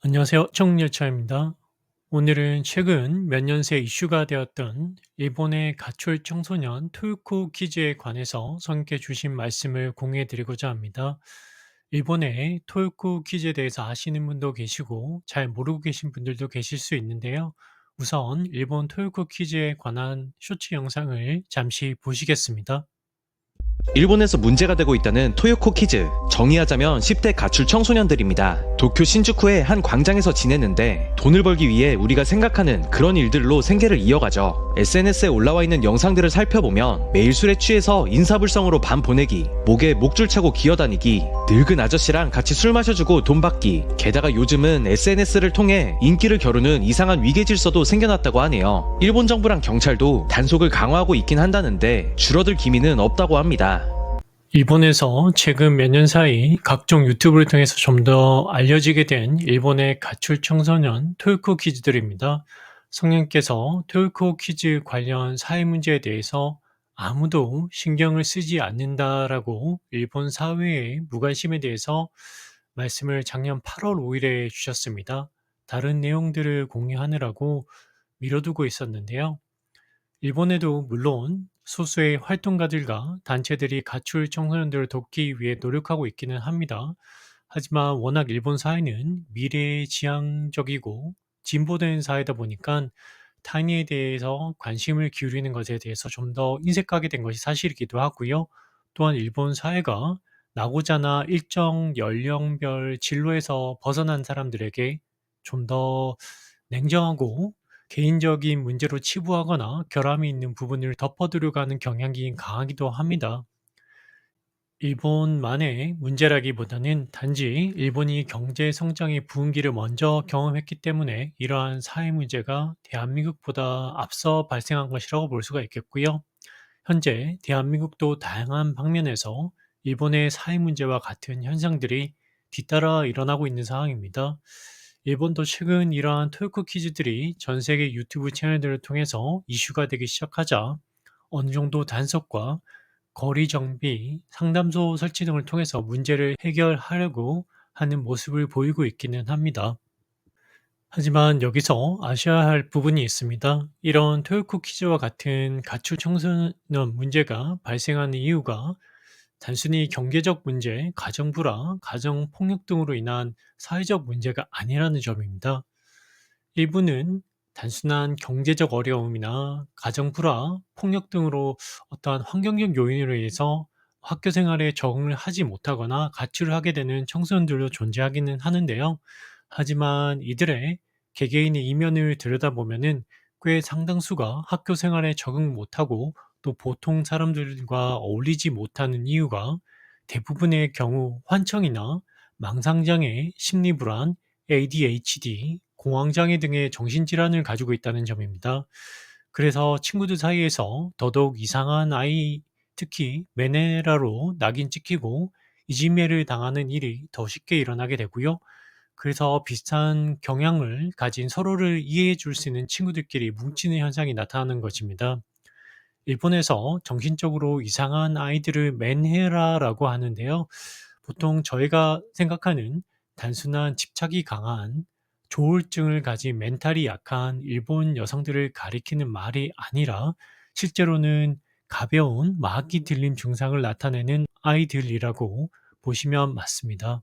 안녕하세요. 청일차입니다. 오늘은 최근 몇 년 새 이슈가 되었던 일본의 가출 청소년 토요코 퀴즈에 관해서 선생님께 주신 말씀을 공유해 드리고자 합니다. 일본의 토요코 퀴즈에 대해서 아시는 분도 계시고 잘 모르고 계신 분들도 계실 수 있는데요. 우선 일본 토요코 퀴즈에 관한 쇼츠 영상을 잠시 보시겠습니다. 일본에서 문제가 되고 있다는 토요코 키즈. 정의하자면 10대 가출 청소년들입니다. 도쿄 신주쿠의 한 광장에서 지냈는데 돈을 벌기 위해 우리가 생각하는 그런 일들로 생계를 이어가죠. SNS에 올라와 있는 영상들을 살펴보면 매일 술에 취해서 인사불성으로 밤 보내기, 목에 목줄 차고 기어다니기, 늙은 아저씨랑 같이 술 마셔주고 돈 받기, 게다가 요즘은 SNS를 통해 인기를 겨루는 이상한 위계질서도 생겨났다고 하네요. 일본 정부랑 경찰도 단속을 강화하고 있긴 한다는데 줄어들 기미는 없다고 합니다. 일본에서 최근 몇 년 사이 각종 유튜브를 통해서 좀 더 알려지게 된 일본의 가출 청소년 토요코 퀴즈들입니다. 성령께서 토요코 퀴즈 관련 사회 문제에 대해서 아무도 신경을 쓰지 않는다라고 일본 사회의 무관심에 대해서 말씀을 작년 8월 5일에 주셨습니다. 다른 내용들을 공유하느라고 미뤄두고 있었는데요. 일본에도 물론 소수의 활동가들과 단체들이 가출 청소년들을 돕기 위해 노력하고 있기는 합니다. 하지만 워낙 일본 사회는 미래지향적이고 진보된 사회다 보니까 타인에 대해서 관심을 기울이는 것에 대해서 좀 더 인색하게 된 것이 사실이기도 하고요. 또한 일본 사회가 나고자나 일정 연령별 진로에서 벗어난 사람들에게 좀 더 냉정하고 개인적인 문제로 치부하거나 결함이 있는 부분을 덮어두려고 하는 경향이 강하기도 합니다. 일본만의 문제라기보다는 단지 일본이 경제 성장의 부흥기를 먼저 경험했기 때문에 이러한 사회 문제가 대한민국보다 앞서 발생한 것이라고 볼 수가 있겠고요. 현재 대한민국도 다양한 방면에서 일본의 사회 문제와 같은 현상들이 뒤따라 일어나고 있는 상황입니다. 일본도 최근 이러한 토요코 퀴즈들이 전 세계 유튜브 채널들을 통해서 이슈가 되기 시작하자 어느 정도 단속과 거리 정비, 상담소 설치 등을 통해서 문제를 해결하려고 하는 모습을 보이고 있기는 합니다. 하지만 여기서 아셔야 할 부분이 있습니다. 이런 토요코 퀴즈와 같은 가출 청소년 문제가 발생하는 이유가 단순히 경제적 문제, 가정 불화, 가정 폭력 등으로 인한 사회적 문제가 아니라는 점입니다. 일부는 단순한 경제적 어려움이나 가정 불화, 폭력 등으로 어떠한 환경적 요인으로 인해서 학교 생활에 적응을 하지 못하거나 가출을 하게 되는 청소년들도 존재하기는 하는데요. 하지만 이들의 개개인의 이면을 들여다보면은 꽤 상당수가 학교 생활에 적응 못하고 또 보통 사람들과 어울리지 못하는 이유가 대부분의 경우 환청이나 망상장애, 심리불안, ADHD, 공황장애 등의 정신질환을 가지고 있다는 점입니다. 그래서 친구들 사이에서 더더욱 이상한 아이, 특히 메네라로 낙인 찍히고 이지매를 당하는 일이 더 쉽게 일어나게 되고요. 그래서 비슷한 경향을 가진 서로를 이해해 줄 수 있는 친구들끼리 뭉치는 현상이 나타나는 것입니다. 일본에서 정신적으로 이상한 아이들을 맨헤라라고 하는데요. 보통 저희가 생각하는 단순한 집착이 강한 조울증을 가진 멘탈이 약한 일본 여성들을 가리키는 말이 아니라 실제로는 가벼운 마귀 들림 증상을 나타내는 아이들이라고 보시면 맞습니다.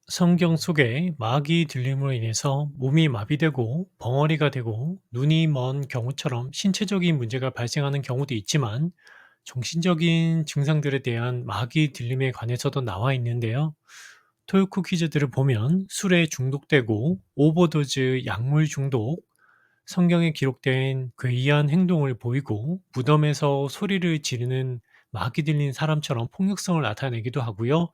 성경 속에 마귀 들림으로 인해서 몸이 마비되고 벙어리가 되고 눈이 먼 경우처럼 신체적인 문제가 발생하는 경우도 있지만 정신적인 증상들에 대한 마귀 들림에 관해서도 나와 있는데요. 토요코 퀴즈들을 보면 술에 중독되고 오버도즈 약물 중독, 성경에 기록된 괴이한 행동을 보이고 무덤에서 소리를 지르는 마귀 들린 사람처럼 폭력성을 나타내기도 하고요.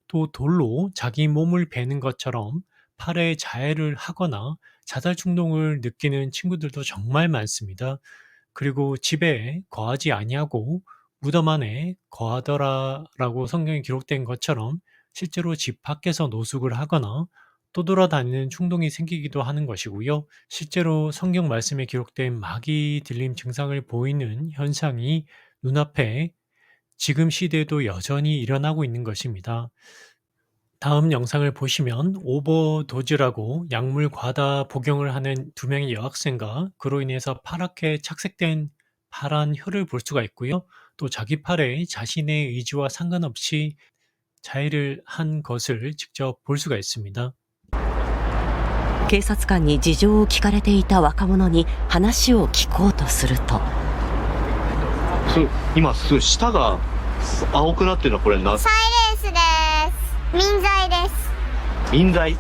또 돌로 자기 몸을 베는 것처럼 팔에 자해를 하거나 자살 충동을 느끼는 친구들도 정말 많습니다. 그리고 집에 거하지 아니하고 무덤 안에 거하더라라고 성경에 기록된 것처럼 실제로 집 밖에서 노숙을 하거나 떠돌아다니는 충동이 생기기도 하는 것이고요. 실제로 성경 말씀에 기록된 마귀 들림 증상을 보이는 현상이 눈앞에 지금 시대에도 여전히 일어나고 있는 것입니다. 다음 영상을 보시면 오버도즈라고 약물 과다 복용을 하는 두 명의 여학생과 그로 인해서 파랗게 착색된 파란 혀를 볼 수가 있고요. 또 자기 팔에 자신의 의지와 상관없이 자해를 한 것을 직접 볼 수가 있습니다. 警察官に事情を聞かれていた若者に話を聞こうとすると、今すごい舌が青くなってるのはこれサイレースです。眠剤です。眠剤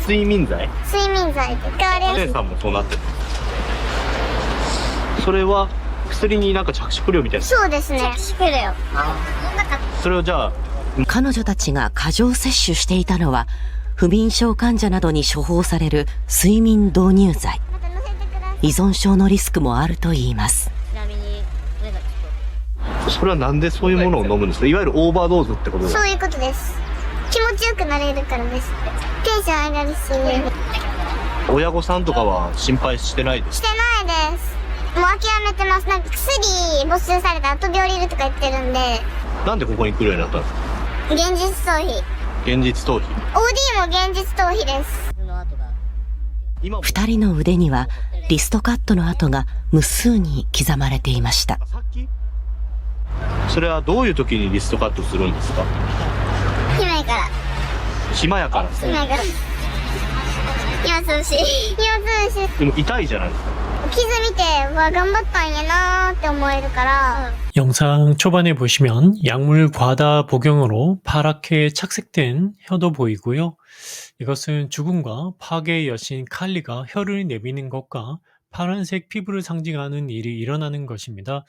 睡眠剤睡眠剤で使われる。お姉さんもそうなってる。それは薬になんか着色料みたいな。そうですね。着色料。それをじゃあ彼女たちが過剰摂取していたのは不眠症患者などに処方される睡眠導入剤。また乗せてください。依存症のリスクもあるといいます。ちなみに胸がちょっそれはなんでそういうものを飲むんですか。いわゆるオーバードーズってことですか。とそういうことです。気持ちよくなれるからです。テンション上がるし。親御さんとかは心配してないですしてないです。もう諦めてます。なんか薬没収されたら飛び降りるとか言ってるんで。なんでここに来るようになったんですか。現実逃避。現実逃避。 OD も現実逃避です。今も二人の腕にはリストカットの跡が無数に刻まれていました。さっきそれはどういう時にリストカットするんですか。暇やから。暇やから。暇やから。今涼しい。今涼しい。でも痛いじゃないですか。傷見て、わ、頑張ったんやなーって思えるから。 영상 초반에 보시면 약물 과다 복용으로 파랗게 착색된 혀도 보이고요. 이것은 죽음과 파괴의 여신 칼리가 혀를 내미는 것과 파란색 피부를 상징하는 일이 일어나는 것입니다.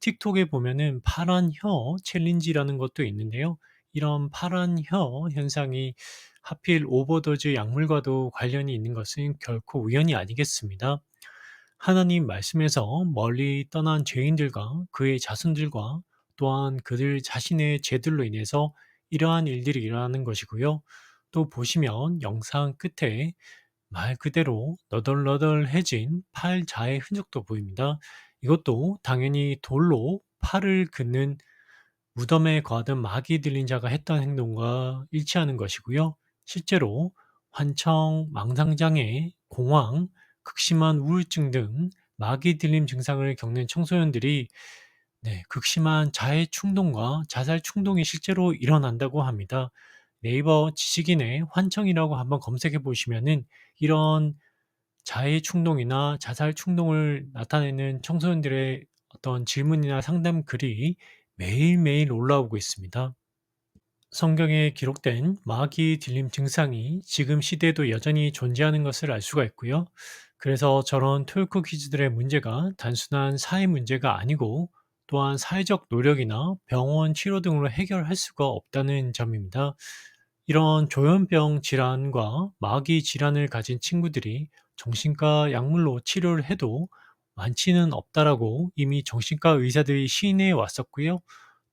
틱톡에 보면은 파란 혀 챌린지라는 것도 있는데요. 이런 파란 혀 현상이 하필 오버도즈 약물과도 관련이 있는 것은 결코 우연이 아니겠습니다. 하나님 말씀에서 멀리 떠난 죄인들과 그의 자손들과 또한 그들 자신의 죄들로 인해서 이러한 일들이 일어나는 것이고요. 또 보시면 영상 끝에 말 그대로 너덜너덜해진 팔자의 흔적도 보입니다. 이것도 당연히 돌로 팔을 긋는 무덤에 거하던 마귀 들린 자가 했던 행동과 일치하는 것이고요. 실제로 환청, 망상장애, 공황, 극심한 우울증 등 마귀 들림 증상을 겪는 청소년들이 극심한 자해 충동과 자살 충동이 실제로 일어난다고 합니다. 네이버 지식인의 환청이라고 한번 검색해 보시면은 이런 자해 충동이나 자살 충동을 나타내는 청소년들의 어떤 질문이나 상담 글이 매일매일 올라오고 있습니다. 성경에 기록된 마귀 들림 증상이 지금 시대에도 여전히 존재하는 것을 알 수가 있고요. 그래서 저런 토요코 퀴즈들의 문제가 단순한 사회 문제가 아니고 또한 사회적 노력이나 병원 치료 등으로 해결할 수가 없다는 점입니다. 이런 조현병 질환과 마귀 질환을 가진 친구들이 정신과 약물로 치료를 해도 완치는 없다라고 이미 정신과 의사들이 시인해 왔었고요.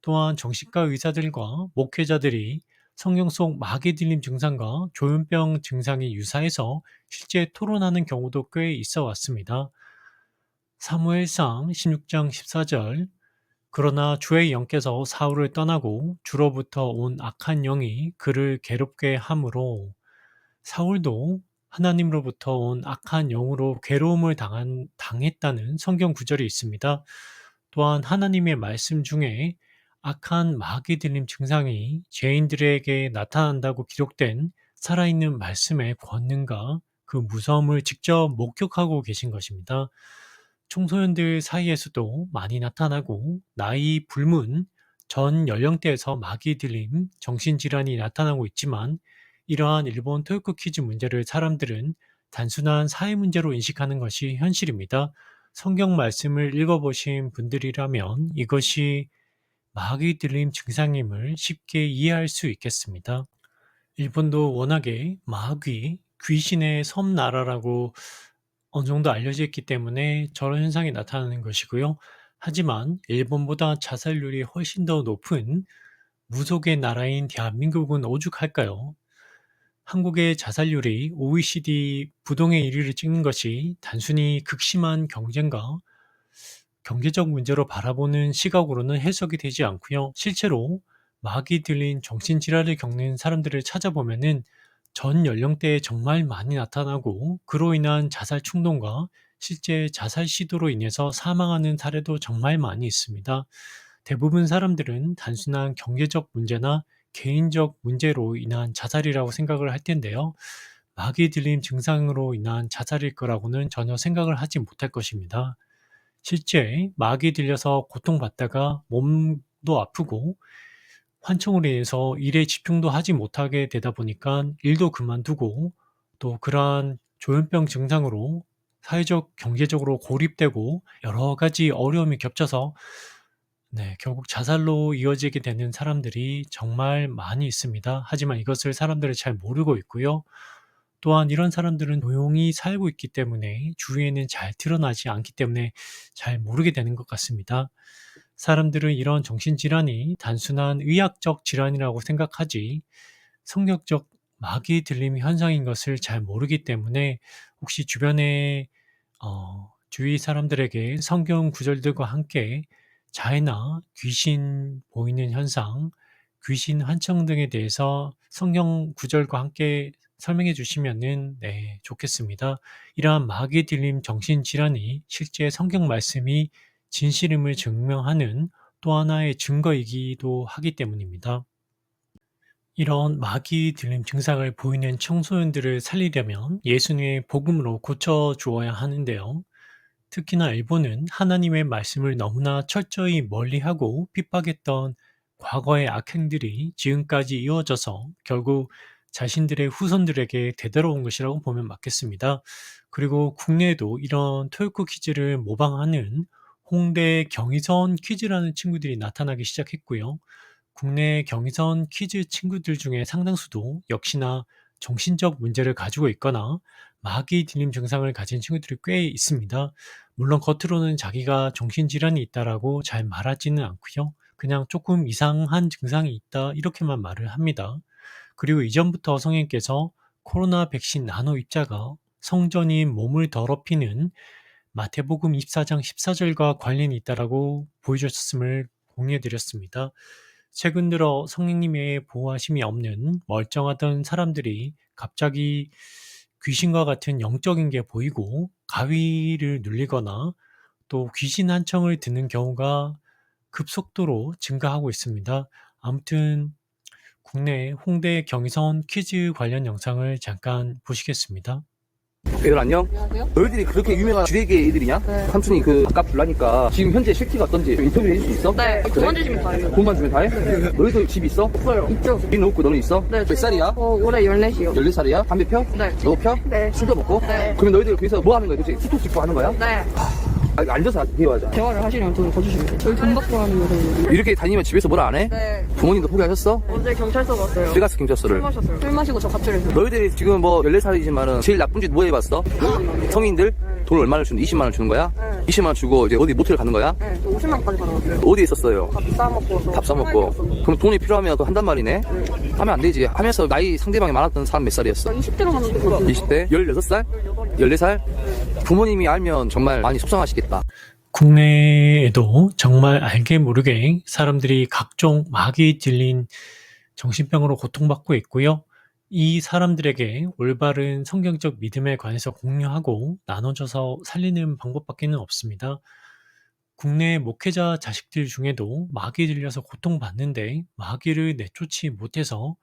또한 정신과 의사들과 목회자들이 성경 속 마귀 들림 증상과 조현병 증상이 유사해서 실제 토론하는 경우도 꽤 있어 왔습니다. 사무엘상 16장 14절 그러나 주의 영께서 사울을 떠나고 주로부터 온 악한 영이 그를 괴롭게 함으로 사울도 하나님으로부터 온 악한 영으로 괴로움을 당했다는 성경 구절이 있습니다. 또한 하나님의 말씀 중에 악한 마귀 들림 증상이 죄인들에게 나타난다고 기록된 살아있는 말씀의 권능과 그 무서움을 직접 목격하고 계신 것입니다. 청소년들 사이에서도 많이 나타나고 나이 불문, 전 연령대에서 마귀 들림, 정신질환이 나타나고 있지만 이러한 일본 토요코 퀴즈 문제를 사람들은 단순한 사회 문제로 인식하는 것이 현실입니다. 성경 말씀을 읽어보신 분들이라면 이것이 마귀 들림 증상임을 쉽게 이해할 수 있겠습니다. 일본도 워낙에 마귀, 귀신의 섬나라라고 어느 정도 알려져 있기 때문에 저런 현상이 나타나는 것이고요. 하지만 일본보다 자살률이 훨씬 더 높은 무속의 나라인 대한민국은 오죽할까요? 한국의 자살률이 OECD 부동의 1위를 찍는 것이 단순히 극심한 경쟁과 경제적 문제로 바라보는 시각으로는 해석이 되지 않고요. 실제로 마귀 들린 정신질환을 겪는 사람들을 찾아보면은 전 연령대에 정말 많이 나타나고 그로 인한 자살 충동과 실제 자살 시도로 인해서 사망하는 사례도 정말 많이 있습니다. 대부분 사람들은 단순한 경제적 문제나 개인적 문제로 인한 자살이라고 생각을 할 텐데요. 마귀 들림 증상으로 인한 자살일 거라고는 전혀 생각을 하지 못할 것입니다. 실제 마귀 들려서 고통받다가 몸도 아프고 환청으로 인해서 일에 집중도 하지 못하게 되다 보니까 일도 그만두고 또 그러한 조현병 증상으로 사회적, 경제적으로 고립되고 여러 가지 어려움이 겹쳐서 결국 자살로 이어지게 되는 사람들이 정말 많이 있습니다. 하지만 이것을 사람들이 잘 모르고 있고요. 또한 이런 사람들은 조용히 살고 있기 때문에 주위에는 잘 드러나지 않기 때문에 잘 모르게 되는 것 같습니다. 사람들은 이런 정신질환이 단순한 의학적 질환이라고 생각하지 성격적 마귀 들림 현상인 것을 잘 모르기 때문에 혹시 주변에 주위 사람들에게 성경 구절들과 함께 자해나 귀신 보이는 현상, 귀신 환청 등에 대해서 성경 구절과 함께 설명해 주시면은 좋겠습니다. 이러한 마귀 들림 정신질환이 실제 성경 말씀이 진실임을 증명하는 또 하나의 증거이기도 하기 때문입니다. 이런 마귀 들림 증상을 보이는 청소년들을 살리려면 예수님의 복음으로 고쳐 주어야 하는데요. 특히나 일본은 하나님의 말씀을 너무나 철저히 멀리하고 핍박했던 과거의 악행들이 지금까지 이어져서 결국 자신들의 후손들에게 되돌아온 것이라고 보면 맞겠습니다. 그리고 국내에도 이런 토요코 퀴즈를 모방하는 홍대 경의선 퀴즈라는 친구들이 나타나기 시작했고요. 국내 경의선 퀴즈 친구들 중에 상당수도 역시나 정신적 문제를 가지고 있거나 마귀 들림 증상을 가진 친구들이 꽤 있습니다. 물론 겉으로는 자기가 정신질환이 있다라고 잘 말하지는 않고요. 그냥 조금 이상한 증상이 있다 이렇게만 말을 합니다. 그리고 이전부터 성령께서 코로나 백신 나노 입자가 성전인 몸을 더럽히는 마태복음 24장 14절과 관련이 있다라고 보여주셨음을 공유해드렸습니다. 최근 들어 성령님의 보호하심이 없는 멀쩡하던 사람들이 갑자기 귀신과 같은 영적인 게 보이고 가위를 눌리거나 또 귀신 한 청을 듣는 경우가 급속도로 증가하고 있습니다. 아무튼 국내 홍대 경의선 퀴즈 관련 영상을 잠깐 보시겠습니다. 애들 안녕? 안녕하세요. 너희들이 그렇게 유명한 주례계 애들이냐? 네. 삼촌이 아까 불라니까 지금 현재 실티가 어떤지 인터뷰 해줄 수 있어? 네, 그래? 돈만 주시면 다 해요. 돈만 주면 다 해? 너희들 집 있어? 없어요. 있죠. 빚 없고 너는 있어? 네. 몇 살이야? 올해 14시요. 14살이야? 담배 펴? 네. 너 펴? 네. 술도 먹고? 네. 그러면 너희들 거기서 뭐 하는 거야 도대체? 스토 찍고 하는 거야? 네. 앉아서 대화하자. 대화를 하시려면 돈 더 주시면 돼요. 저희 돈 받고 하는 거거든요. 이렇게 다니면 집에서 뭐라 안 해? 네. 부모님도 포기하셨어? 어제 경찰서 갔어요. 어디 갔어 경찰서를? 술 마셨어요. 술 마시고 저 갑자기 너희들이 지금 뭐 14살이지만은 제일 나쁜 짓 뭐 해봤어? 성인들? 돈 얼마를 주는데 20만 원 주는 거야? 네. 20만 원 주고 이제 어디 모텔 가는 거야? 네, 저 50만까지 받아갔어요. 어디에 있었어요? 밥 싸먹고. 밥 사먹고. 그럼 돈이 필요하면 또 한단 말이네? 하면 안 되지. 하면서 나이 상대방이 많았던 사람 몇 살이었어? 20대로 갔는데 그거 20대? 16살? 14살? 부모님이 알면 정말 많이 속상하시겠다. 국내에도 정말 알게 모르게 사람들이 각종 마귀 들린 정신병으로 고통받고 있고요. 이 사람들에게 올바른 성경적 믿음에 관해서 공유하고 나눠줘서 살리는 방법밖에는 없습니다. 국내 목회자 자식들 중에도 마귀 들려서 고통받는데 마귀를 내쫓지 못해서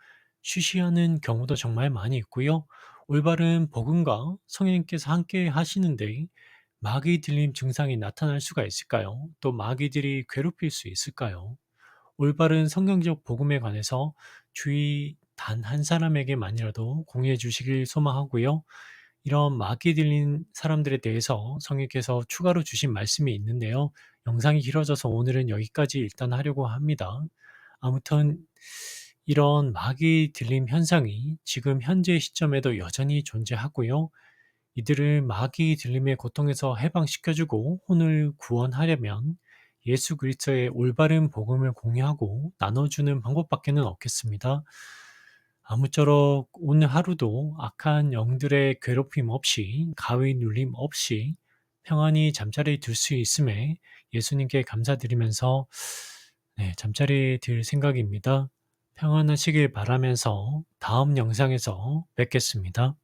쉬쉬하는 경우도 정말 많이 있고요. 올바른 복음과 성령님께서 함께 하시는데 마귀 들림 증상이 나타날 수가 있을까요? 또 마귀들이 괴롭힐 수 있을까요? 올바른 성경적 복음에 관해서 주위 단 한 사람에게만이라도 공유해 주시길 소망하고요. 이런 마귀 들린 사람들에 대해서 성령께서 추가로 주신 말씀이 있는데요. 영상이 길어져서 오늘은 여기까지 일단 하려고 합니다. 아무튼 이런 마귀 들림 현상이 지금 현재 시점에도 여전히 존재하고요. 이들을 마귀 들림의 고통에서 해방시켜주고 혼을 구원하려면 예수 그리스도의 올바른 복음을 공유하고 나눠주는 방법밖에는 없겠습니다. 아무쪼록 오늘 하루도 악한 영들의 괴롭힘 없이 가위 눌림 없이 평안히 잠자리에 들 수 있음에 예수님께 감사드리면서 네, 잠자리 들 생각입니다. 평안하시길 바라면서 다음 영상에서 뵙겠습니다.